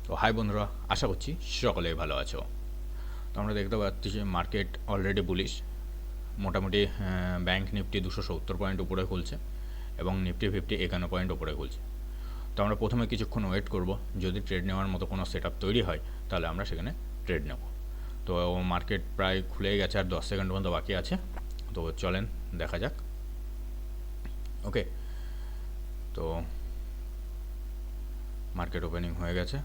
তো হাই বন্ধুরা, আশা করছি সকলেই ভালো আছো। তো আমরা দেখতে পাচ্ছি যে মার্কেট অলরেডি বুলিশ। মোটামুটি ব্যাংক নিফটি 270 পয়েন্ট উপরে খুলছে এবং নিফটি 50 51 পয়েন্ট উপরে খুলছে। তো আমরা প্রথমে কিছুক্ষণ ওয়েট করব, যদি ট্রেড নেওয়ার মতো কোনো সেট তৈরি হয় তাহলে আমরা সেখানে ট্রেড নেব। তো মার্কেট প্রায় খুলেই গেছে, আর 10 সেকেন্ড পর্যন্ত বাকি আছে। তো চলেন দেখা যাক। ওকে, তো মার্কেট ওপেনিং হয়ে গেছে।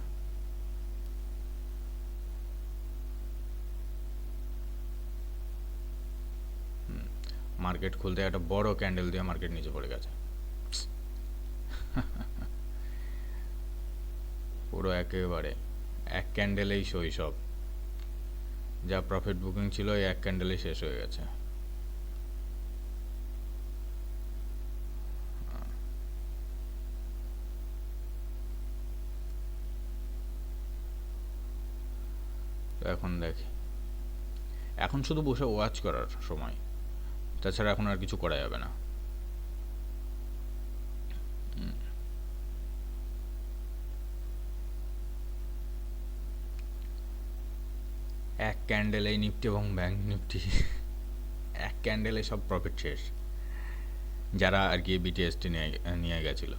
মার্কেট খুলতে একটা বড় ক্যান্ডেল দিয়ে মার্কেট নিচে পড়ে গেছে পুরো একেবারে এক ক্যান্ডেলেই শৈশব। যা প্রফিট বুকিং ছিল এই এক ক্যান্ডেলেই শেষ হয়ে গেছে। তো এখন দেখি, এখন শুধু বসে ওয়াচ করার সময়, তাছাড়া এখন আর কিছু করা যাবে না। এক ক্যান্ডেলেই নিফটি এবং ব্যাংক নিফটি এক ক্যান্ডেলে সব প্রফিট শেষ, যারা আর কি বিটিএসটি নিয়ে গেছিল।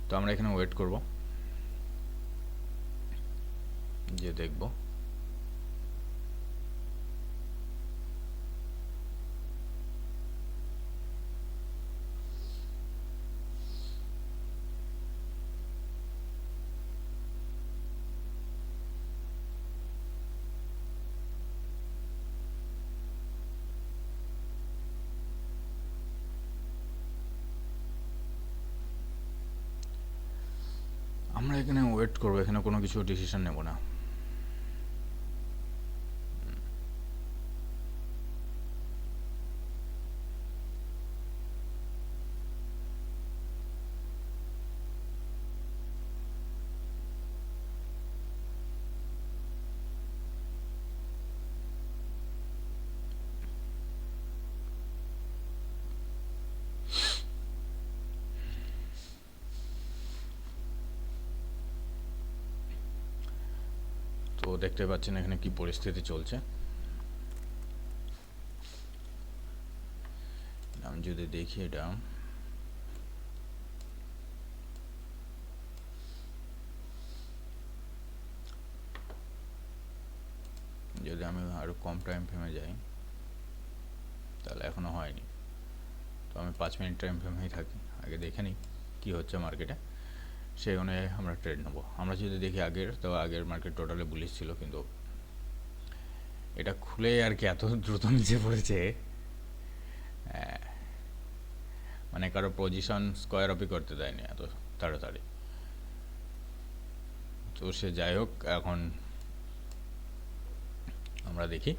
তো আমরা এখানে ওয়েট করব, যে দেখব আমরা এখানে ওয়েট করব, এখানে কোনো কিছু ডিসিশন নেব না। তো দেখতে পাচ্ছেন এখানে কি পরিস্থিতি চলছে। আমি যদি দেখি, এটা যদি আমি আরও কম টাইম ফ্রেমে যাই তাহলে এখনও হয়নি। তো আমি 5 মিনিট টাইম ফ্রেমেই থাকি, আগে দেখে নিই কী হচ্ছে মার্কেটে, সেই অনুযায়ী আমরা ট্রেড নেবো। আমরা যদি দেখি আগের, তো আগের মার্কেট টোটালি বুলিশ ছিল, কিন্তু এটা খুলে আর কি এত দ্রুত নিচে পড়েছে, মানে কারো পজিশন স্কোয়ার আপই করতে দেয়নি এত তাড়াতাড়ি। তো সে যাই হোক, এখন আমরা দেখি,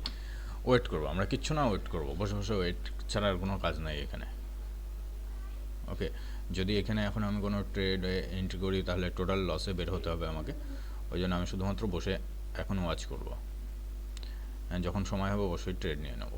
ওয়েট করবো, আমরা কিচ্ছু না ওয়েট করবো, বসে বসে ওয়েট ছাড়া আর কোনো কাজ নাই এখানে। ওকে, যদি এখানে এখন আমি কোনো ট্রেড এন্ট্রি করি তাহলে টোটাল লসে বের হতে হবে আমাকে, ওই জন্য আমি শুধুমাত্র বসে এখন ওয়াচ করবো, যখন সময় হবে অবশ্যই ট্রেড নিয়ে নেব।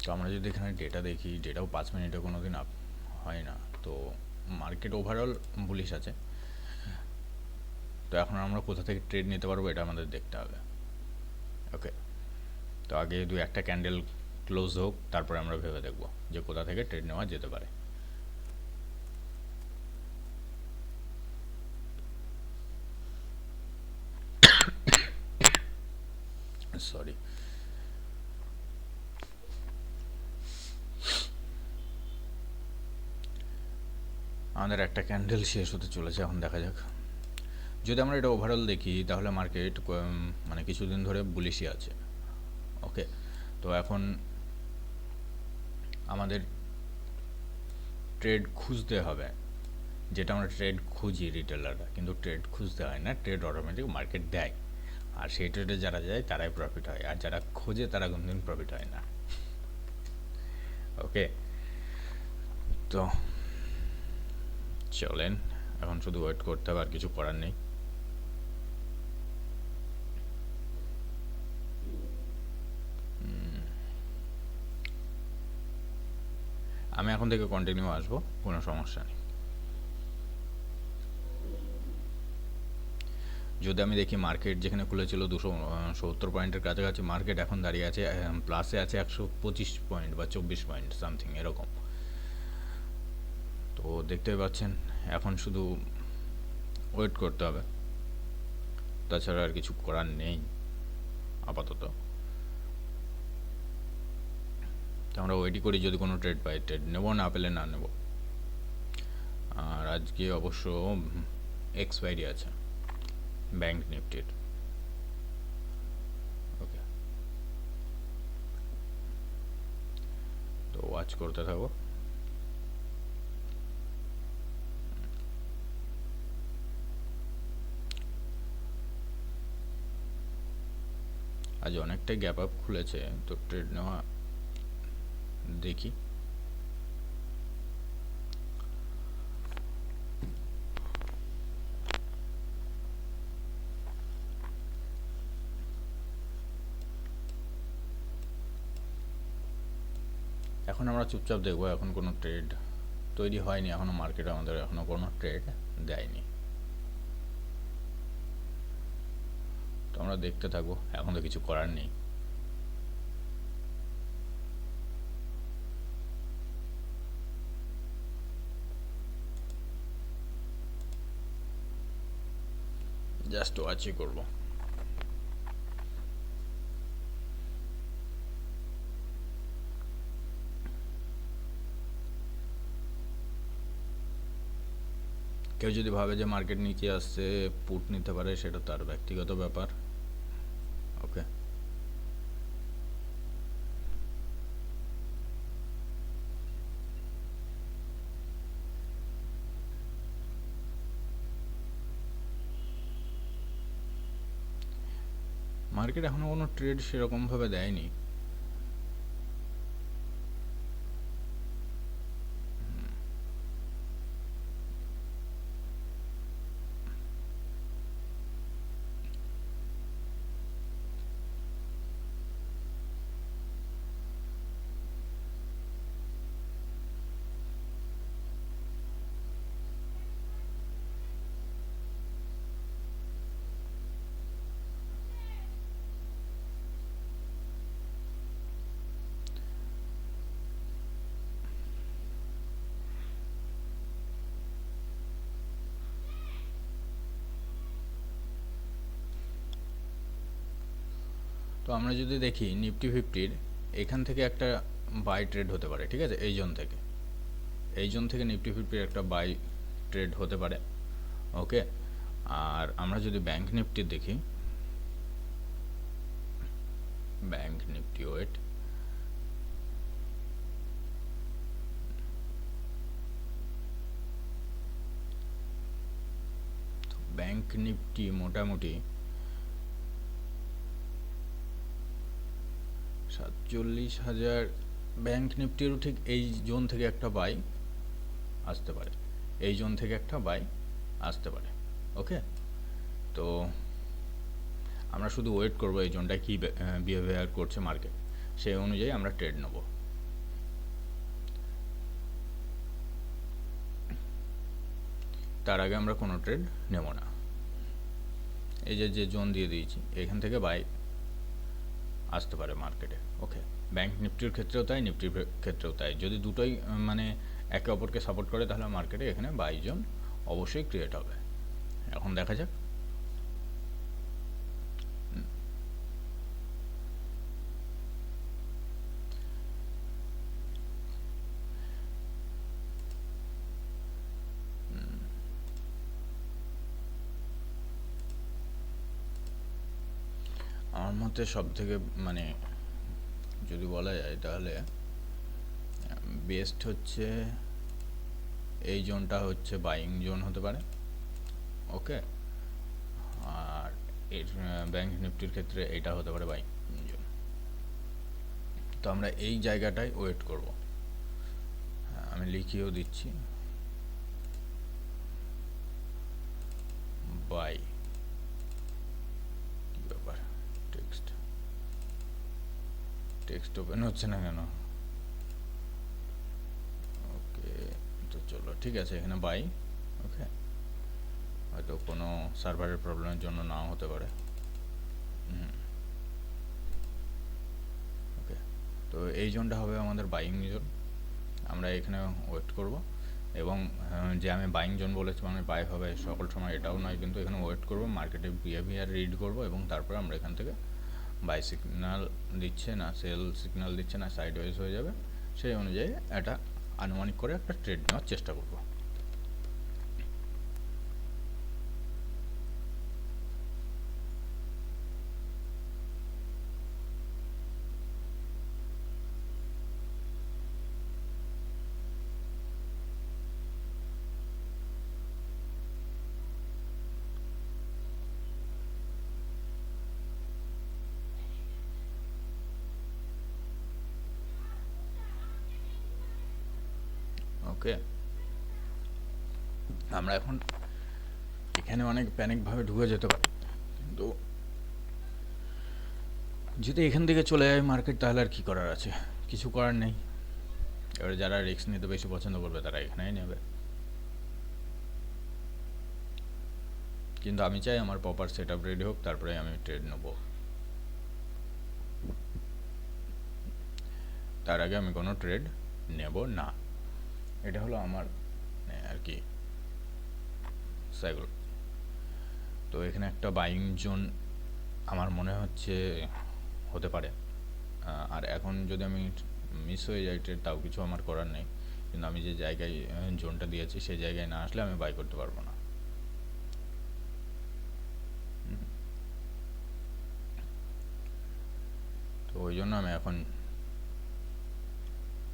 তো আমরা যদি এখানে ডেটা দেখি, ডেটাও 5 মিনিটে কোনো দিন আপ হয় না। তো মার্কেট ওভারঅল বুলিশ আছে। তো এখন আমরা কোথা থেকে ট্রেড নিতে পারবো এটা আমাদের দেখতে হবে। ওকে, তো আগে একটা ক্যান্ডেল ক্লোজ হোক, তারপরে আমরা ভেবে দেখব যে কোথা থেকে ট্রেড নেওয়া যেতে পারে। সরি, আমাদের একটা ক্যান্ডেল শেষ হতে চলেছে, এখন দেখা যাক। যদি আমরা এটা ওভারঅল দেখি তাহলে মার্কেট মানে কিছুদিন ধরে বুলিশই আছে। ওকে, তো এখন আমাদের ট্রেড খুঁজতে হবে, যেটা আমরা ট্রেড খুঁজি রিটেলাররা, কিন্তু ট্রেড খুঁজতে হয় না, ট্রেড অটোমেটিক মার্কেট দেয়। আর সেই ট্রেডে যারা যায় তারাই প্রফিট হয়, আর যারা খোঁজে তারা কোনোদিন প্রফিট হয় না। ওকে, তো চলেন, এখন শুধু ওয়েট করতে হবে, আর কিছু করার নেই। আমি এখন থেকে কন্টিনিউ আসবো, কোনো সমস্যা নেই। যদি আমি দেখি মার্কেট যেখানে খুলেছিল 270 পয়েন্টের কাছাকাছি, মার্কেট এখন দাঁড়িয়ে আছে প্লাসে আছে 125 পয়েন্ট বা 24 পয়েন্ট সামথিং এরকম। তো দেখতেই পাচ্ছেন, এখন শুধু ওয়েট করতে হবে, তাছাড়া আর কিছু করার নেই আপাতত। তো আমরা ওয়েটই করি, যদি কোনো ট্রেড পাই ট্রেড নেবো, না পেলে না নেব। আর আজকে অবশ্য এক্সপায়ারি আছে ব্যাংক নিফটির। ওকে, তো ওয়াচ করতে থাকো। আজ অনেকটাই গ্যাপ আপ খুলেছে, তো ট্রেড নেওয়া দেখি। এখন আমরা চুপচাপ দেখবো, এখন কোনো ট্রেড তৈরি হয়নি এখনও, মার্কেট আমাদের এখনও কোনো ট্রেড দেয়নি। তো আমরা দেখতে থাকবো, এখন তো কিছু করার নেই। জাস্ট ওয়াচই করবো। কেউ যদি ভাবে যে মার্কেট নিচে আসছে পুট নিতে পারে, সেটা তার ব্যক্তিগত ব্যাপার। ওকে, মার্কেট এখনো কোনো ট্রেড সেরকমভাবে দেয়নি। তো আমরা যদি দেখি নিফটি ফিফটির, এখান থেকে একটা বাই ট্রেড হতে পারে, ঠিক আছে, এই জোন থেকে নিফটি ফিফটির একটা বাই ট্রেড হতে পারে। ওকে, আর আমরা যদি ব্যাংক নিফটি দেখি, bank Nifty wait, bank Nifty মোটামুটি 47,000, ব্যাংক নিফটিরও ঠিক এই জোন থেকে একটা বাই আসতে পারে, এই জোন থেকে একটা বাই আসতে পারে। ওকে, তো আমরা শুধু ওয়েট করবো এই জোনটা কী বিহেভিয়ার করছে মার্কেট, সেই অনুযায়ী আমরা ট্রেড নেব। তার আগে আমরা কোনো ট্রেড নেব না। এই যে জোন দিয়ে দিয়েছি, এখান থেকে বাই আসতে পারে মার্কেটে। ওকে, ব্যাংক নিফটির ক্ষেত্রেও তাই, নিফটির ক্ষেত্রেও তাই। যদি দুটোই মানে একে অপরকে সাপোর্ট করে, তাহলে মার্কেটে এখানে বাই জোন অবশ্যই ক্রিয়েট হবে। এখন দেখা যাক। আমার মতে সব থেকে মানে যদি বলা যায় তাহলে বেস্ট হচ্ছে এই জোনটা হচ্ছে বাইং জোন হতে পারে। ওকে, আর এর ব্যাংক নিফটির ক্ষেত্রে এটা হতে পারে বাইং জোন। তো আমরা এই জায়গাটায় ওয়েট করব। আমি লিখিয়েও দিচ্ছি বাই। কি ব্যাপার, টেক্সট ওপেন হচ্ছে না কেন? ওকে, তো চলো ঠিক আছে, এখানে বাই। ওকে, হয়তো কোনো সার্ভারের প্রবলেমের জন্য নাও হতে পারে। ওকে, তো এই জোনটা হবে আমাদের বাইং জোন। আমরা এখানে ওয়েট করব এবং যে আমি বাইং জোন বলেছি মানে বাই হবে সকল সময় এটাও নয়, কিন্তু এখানে ওয়েট করব, মার্কেটের বিহেভিয়ার রিড করব এবং তারপরে আমরা এখান থেকে বাই সিগন্যাল দিচ্ছে না সেল সিগন্যাল দিচ্ছে না সাইডওয়েজ হয়ে যাবে, সেই অনুযায়ী এটা আনুমানিক করে একটা ট্রেড নেওয়ার চেষ্টা করব। ওকে, আমরা এখন এখানে অনেক প্যানিকভাবে ঢুকে যেতে পারি, কিন্তু যদি এখান থেকে চলে যায় মার্কেট তাহলে আর কী করার আছে, কিছু করার নেই। এবারে যারা রিস্ক নিতে বেশি পছন্দ করবে তারা এখানেই নেবে, কিন্তু আমি চাই আমার প্রপার সেট আপ রেডি হোক, তারপরে আমি ট্রেড নেব। তার আগে আমি কোনো ট্রেড নেব না। এটা হলো আমার আর কি সাইকেল। তো এখানে একটা বাইং জোন আমার মনে হচ্ছে হতে পারে, আর এখন যদি আমি মিস হয়ে যাই ট্রেড তাও কিছু আমার করার নেই, কিন্তু আমি যে জায়গায় জোনটা দিয়েছি সেই জায়গায় না আসলে আমি বাই করতে পারবো না। তো ওই জন্য আমি এখন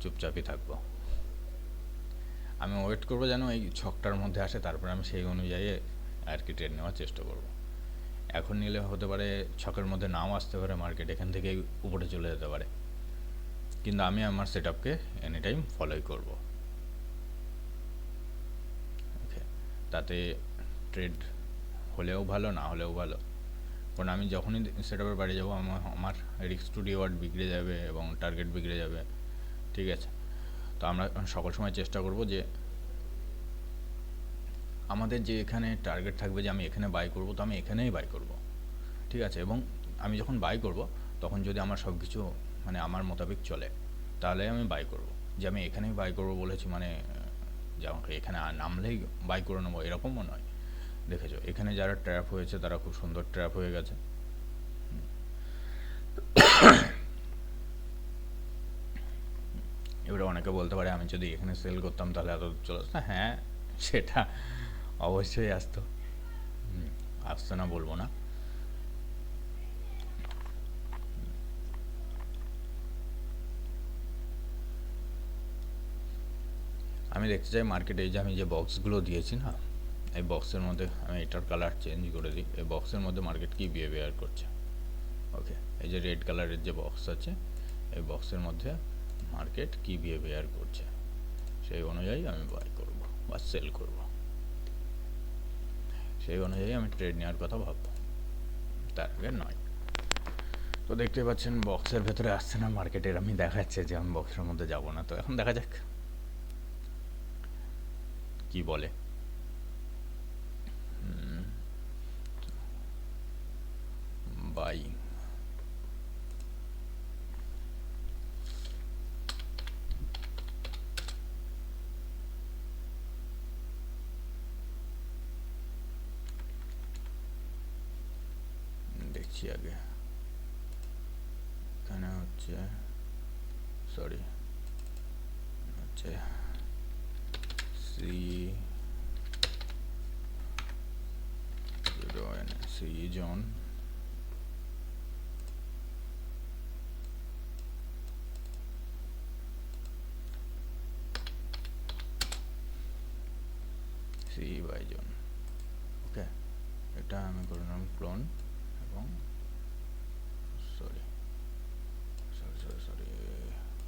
চুপচাপই থাকবো। আমি ওয়েট করবো যেন এই ছকটার মধ্যে আসে, তারপরে আমি সেই অনুযায়ী আর কি ট্রেড নেওয়ার চেষ্টা করব। এখন নিলে হতে পারে ছকের মধ্যে নাও আসতে পারে, মার্কেট এখান থেকে উপরে চলে যেতে পারে, কিন্তু আমি আমার সেট আপকে এনি টাইম ফলোই করবো। ওকে, তাতে ট্রেড হলেও ভালো না হলেও ভালো, কারণ আমি যখনই সেট আপের বাড়ি যাবো আমার রিস্ক টু রিওয়ার্ড বিগড়ে যাবে এবং টার্গেট বিগড়ে যাবে। ঠিক আছে, তো আমরা সকল সময় চেষ্টা করব যে আমাদের যে এখানে টার্গেট থাকবে যে আমি এখানে বাই করব, তো আমি এখানেই বাই করব। ঠিক আছে, এবং আমি যখন বাই করব তখন যদি আমার সব কিছু মানে আমার মোতাবেক চলে তাহলে আমি বাই করব। যে আমি এখানেই বাই করব বলেছি মানে যেমন এখানে নামলেই বাই করে নেবো এরকমও নয়। দেখেছো এখানে যারা ট্র্যাপ হয়েছে তারা খুব সুন্দর ট্র্যাপ হয়ে গেছে। এবারে অনেকে বলতে পারে আমি যদি এখানে সেল করতাম তাহলে এত চলে আসতো। হ্যাঁ, সেটা অবশ্যই আসতো, আসতো না বলবো না। আমি দেখতে চাই মার্কেটে এই যে আমি যে বক্সগুলো দিয়েছি না, এই বক্সের মধ্যে আমি এটার কালার চেঞ্জ করে দিই, এই বক্সের মধ্যে মার্কেট কী বিহেভিয়ার করছে। ওকে, এই যে রেড কালারের যে বক্স আছে এই বক্সের মধ্যে মার্কেট কী বিহেভিয়ার করছে সেই অনুযায়ী আমি বাই করব বা সেল করব, সেই অনুযায়ী আমি ট্রেড নেওয়ার কথা ভাববো, তার আগে নয়। তো দেখতে পাচ্ছেন বক্সের ভেতরে আসছে না মার্কেটের, আমি দেখাচ্ছে যে আমি বক্সের মধ্যে যাব না। তো এখন দেখা যাক কি বলে। বাই, দেখছি আগে এখানে হচ্ছে সরি হচ্ছে C zone, C buy zone. Okay, এটা আমি করে নিলাম ক্লোন এবং sorry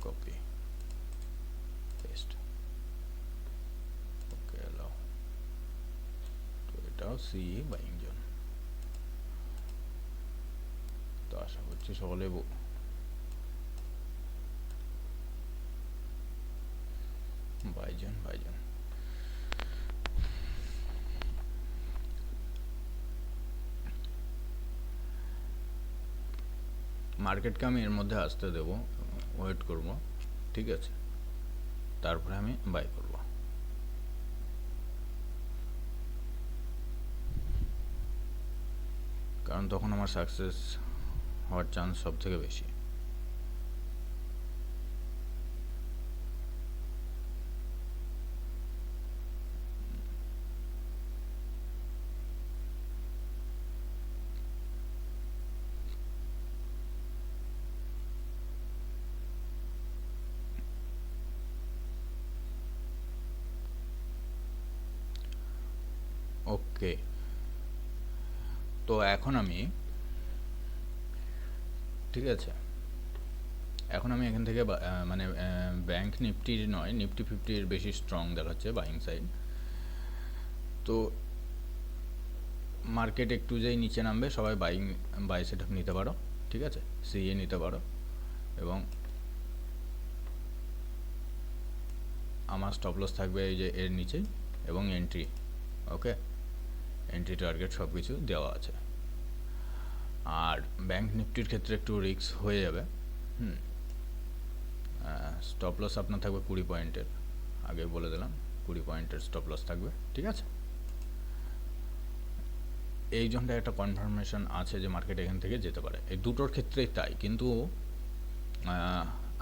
copy paste, okay allow. তো এটাও সি বাইং জোন। তো আশা করছি সকলে বাইজন মার্কেটকে আমি এর মধ্যে আসতে দেব, ওয়েট করব, ঠিক আছে, তারপরে আমি বাই করব। কারণ তখন আমার সাকসেস হওয়ার চান্স সব থেকে বেশি। ওকে, তো এখন আমি, ঠিক আছে, এখন আমি এখান থেকে মানে ব্যাংক নিফটির নয়, নিফটি 50 বেশি স্ট্রং দেখাচ্ছে বাইং সাইড। তো মার্কেট একটু যেই নিচে নামবে সবাই বাই সেট আপ নিতে পারো, ঠিক আছে, সিএ নিতে পারো। এবং আমার স্টপ লস থাকবে এই যে এর নিচেই, এবং এন্ট্রি, ওকে, এন্ট্রি টার্গেট সব কিছু দেওয়া আছে। আর ব্যাংক নিফটির ক্ষেত্রে একটু রিস্ক হয়ে যাবে। স্টপ লস আপনার থাকবে 20 পয়েন্টের, আগে বলে দিলাম 20 পয়েন্টের স্টপ লস থাকবে, ঠিক আছে। এই জন্যটা একটা কনফার্মেশন আছে যে মার্কেট এখান থেকে যেতে পারে, এই দুটোর ক্ষেত্রেই তাই। কিন্তু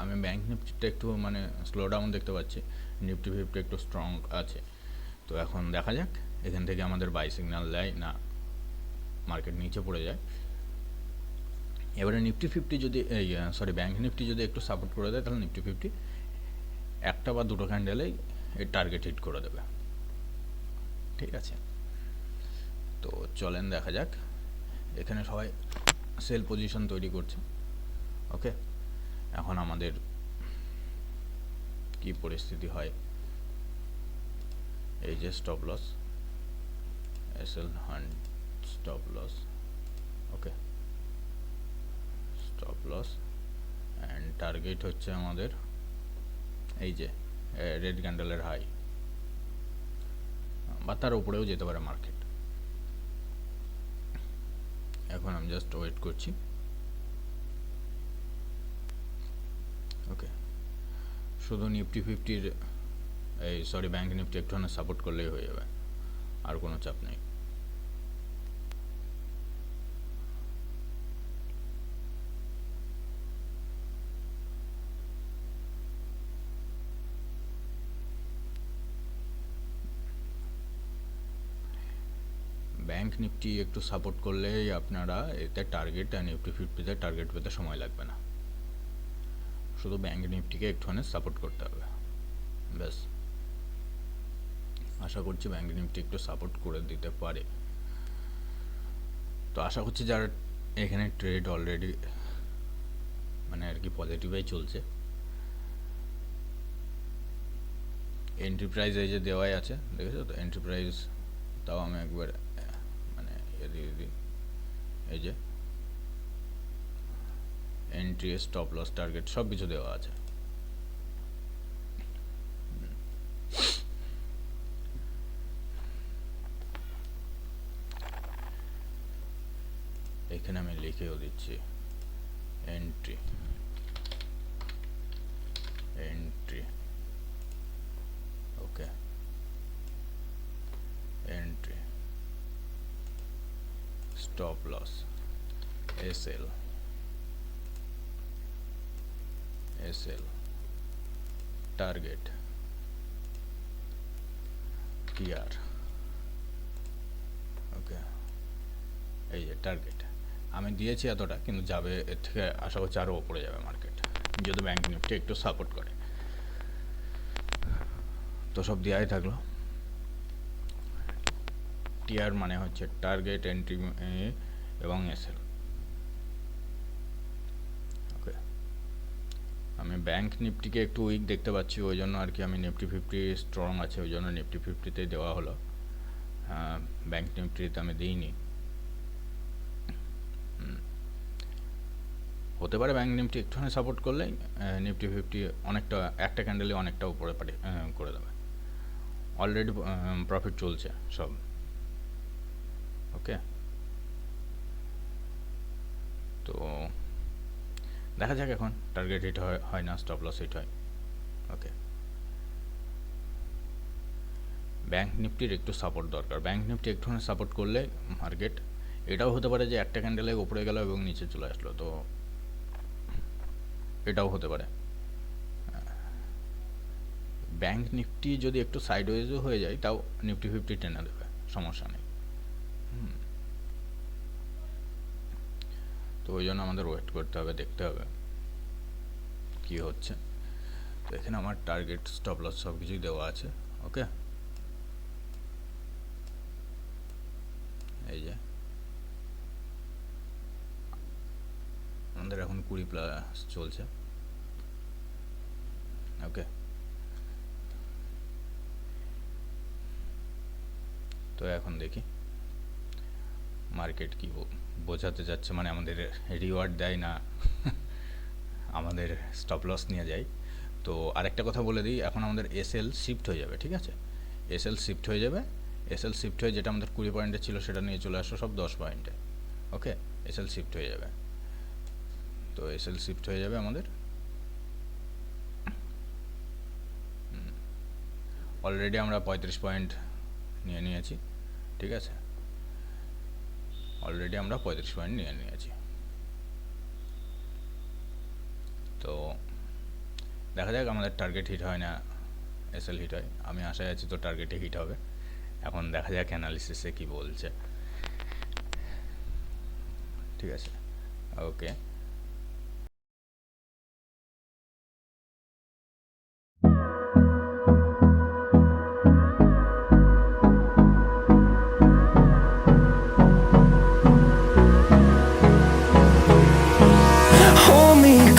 আমি ব্যাংক নিফটিটা একটু মানে স্লো ডাউন দেখতে পাচ্ছি, নিফটি 50 একটু স্ট্রং আছে। তো এখন দেখা যাক এখান থেকে আমাদের বাই সিগন্যাল দেয় না মার্কেট নিচে পড়ে যায়। এবারে নিফটি 50 যদি ব্যাংক নিফটি যদি একটু সাপোর্ট করে দেয়, তাহলে নিফটি 50 একটা বা দুটো ক্যান্ডেলেই এর টার্গেট হিট করে দেবে, ঠিক আছে। তো চলেন দেখা যাক, এখানে সবাই সেল পজিশন তৈরি করছে, ওকে। এখন আমাদের কি পরিস্থিতি হয়, এই যে stop loss, SL hunt stop loss, okay, stop loss and target হচ্ছে আমাদের এই যে রেড ক্যান্ডেলের হাই, বা তার উপরেও যেতে পারে মার্কেট। এখন আমি জাস্ট ওয়েট করছি, ওকে। শুধু নিফটি 50-র ব্যাংক নিফটি একটুখানি সাপোর্ট করলেই হয়ে যাবে, আর কোনো চাপ নেই। ব্যাংক নিফটি একটু সাপোর্ট করলেই আপনারা এতে টার্গেট, আর নিফটি 50-তে টার্গেট পেতে সময় লাগবে না, শুধু ব্যাংক নিফটিকে একটুখানি সাপোর্ট করতে হবে, ব্যাস। আশা করছি ব্যাংক নিফটি একটু সাপোর্ট করে দিতে পারে। তো আশা করছি যারা এখানে ট্রেড অলরেডি মানে আর কি পজিটিভই চলছে, এন্টারপ্রাইজ এই যে দেওয়াই আছে, দেখেছো তো এন্টারপ্রাইজ, তাও আমি একবার মানে দিয়ে দিই, এই যে এন্ট্রি, স্টপ লস, টার্গেট সব কিছু দেওয়া আছে। এখানে আমি লিখেও দিচ্ছি entry, okay, entry, stop loss, SL, target, TR, okay. এই যে টার্গেট আমি দিয়েছি এতটা, কিন্তু যাবে এর থেকে আশা করছি আরও ওপরে যাবে মার্কেট, যদি ব্যাংক নিফটি একটু সাপোর্ট করে। তো সব দেওয়াই থাকলো। টিআর মানে হচ্ছে টার্গেট, এন্ট্রি এবং এসএল, ব্যাঙ্ক নিফটিকে একটু উইক দেখতে পাচ্ছি, ওই জন্য আর কি আমি নিফটি 50 স্ট্রং আছে ওই জন্য নিফটি 50তেই দেওয়া হলো, ব্যাঙ্ক নিফটিতে আমি দিইনি। হতে পারে ব্যাঙ্ক নিফটি একটুখানি সাপোর্ট করলে নিফটি 50 অনেকটা, একটা ক্যান্ডেলে অনেকটা উপরে করে দেবে। অলরেডি প্রফিট চলছে সব। ওকে, তো দেখা যাক এখন টার্গেট হিট হয় না স্টপ লস হিট হয়। ওকে, ব্যাঙ্ক নিফটির একটু সাপোর্ট দরকার, ব্যাঙ্ক নিফটি একটুখানি সাপোর্ট করলে মার্কেট, এটাও হতে পারে যে একটা ক্যান্ডেলে উপরে গেল এবং নিচে চলে আসলো, তো এটাও হতে পারে। ব্যাঙ্ক নিফটি যদি একটু সাইডওয়েজও হয়ে যায় তাও নিফটি 50 টেনে দেবে, সমস্যা নেই। তো ওই জন্য আমাদের ওয়েট করতে হবে, দেখতে হবে কি হচ্ছে। তো এখানে আমার টার্গেট স্টপ লস সব কিছুই দেওয়া আছে। ওকে, এই যে আমাদের এখন 20+ চলছে। ওকে, তো এখন দেখি মার্কেট কি বোঝাতে যাচ্ছে, মানে আমাদের রিওয়ার্ড দেয় না আমাদের স্টপ লস নিয়ে যায়। তো আরেকটা কথা বলে দিই, এখন আমাদের এসএল শিফট হয়ে যাবে, ঠিক আছে, এসএল শিফট হয়ে যাবে। এসএল শিফট হয়ে যেটা আমাদের 20 পয়েন্টে ছিল সেটা নিয়ে চলে আসো সব 10 পয়েন্টে। ওকে, এসএল শিফট হয়ে যাবে, তো এসএল শিফট হয়ে যাবে আমাদের। অলরেডি আমরা 35 পয়েন্ট নিয়ে নিয়েছি, ঠিক আছে, অলরেডি আমরা 35 পয়েন্ট নিয়ে নিয়েছি। তো দেখা যাক আমাদের টার্গেট হিট হয় না এসএল হিট হয়, আমি আশায় আছি তো টার্গেটে হিট হবে। এখন দেখা যাক অ্যানালিসিসে কি বলছে, ঠিক আছে। ওকে,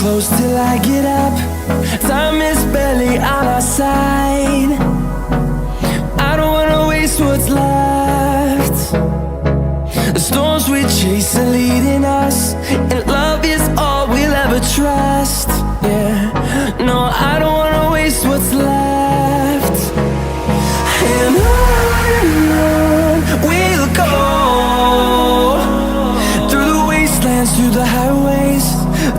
close till I get up. Time is barely on our side. I don't wanna waste what's left. The storms we chase are leading us, and love is all we'll ever trust. Yeah, no, I don't wanna waste what's left. And on we'll go, through the wastelands, through the highways,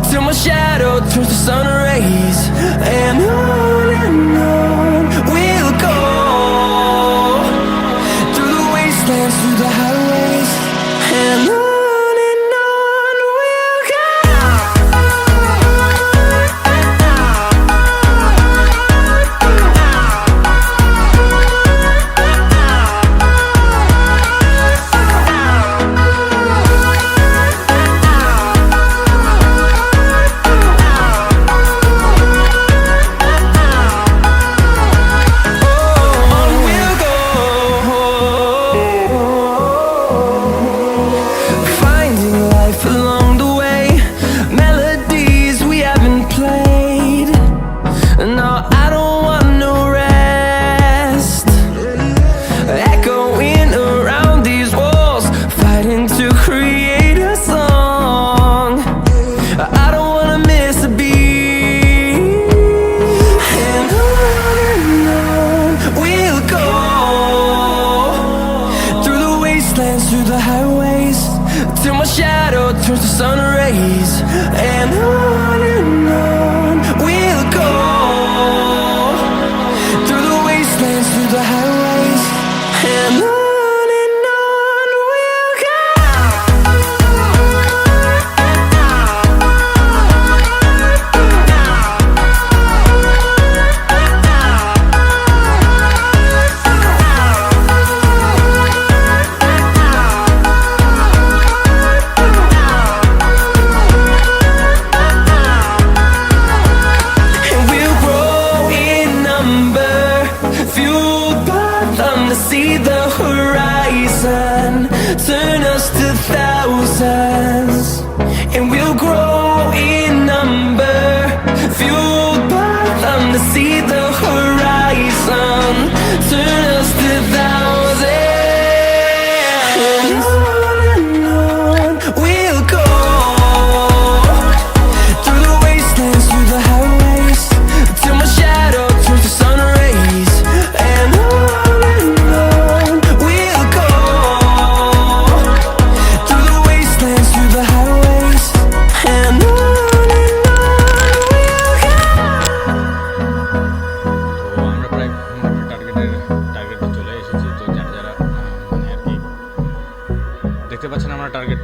till my shadow turns to sun rays. And on we'll go, through the wastelands, through the highways. And on we'll go.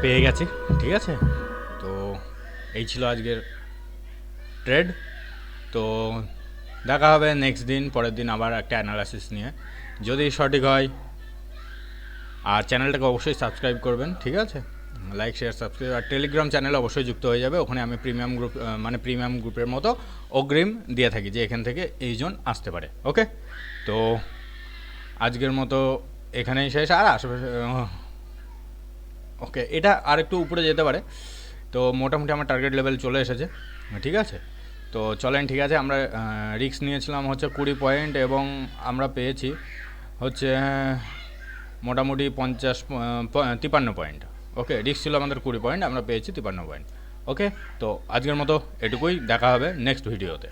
পেয়ে গেছি, ঠিক আছে। তো এই ছিল আজকের trade. তো দেখা হবে নেক্সট দিন, পরের দিন আবার একটা অ্যানালাইসিস নিয়ে, যদি সঠিক হয়। আর চ্যানেলটাকে অবশ্যই সাবস্ক্রাইব করবেন, ঠিক আছে, লাইক শেয়ার সাবস্ক্রাইব। আর টেলিগ্রাম চ্যানেলে অবশ্যই যুক্ত হয়ে যাবে, ওখানে আমি প্রিমিয়াম গ্রুপ মানে প্রিমিয়াম গ্রুপের মতো অগ্রিম দিয়ে থাকি যে এখান থেকে এইজন আসতে পারে। ওকে, তো আজকের মতো এখানেই শেষ। আর আশেপাশে ওকে, এটা আর একটু উপরে যেতে পারে। তো মোটামুটি আমার টার্গেট লেভেল চলে এসেছে, ঠিক আছে। তো চলেন, ঠিক আছে, আমরা রিস্ক নিয়েছিলাম হচ্ছে 20 পয়েন্ট এবং আমরা পেয়েছি হচ্ছে মোটামুটি 53 পয়েন্ট। ওকে, রিস্ক ছিল আমাদের 20 পয়েন্ট, আমরা পেয়েছি 53 পয়েন্ট। ওকে, তো আজকের মতো এটুকুই, দেখা হবে নেক্সট ভিডিওতে।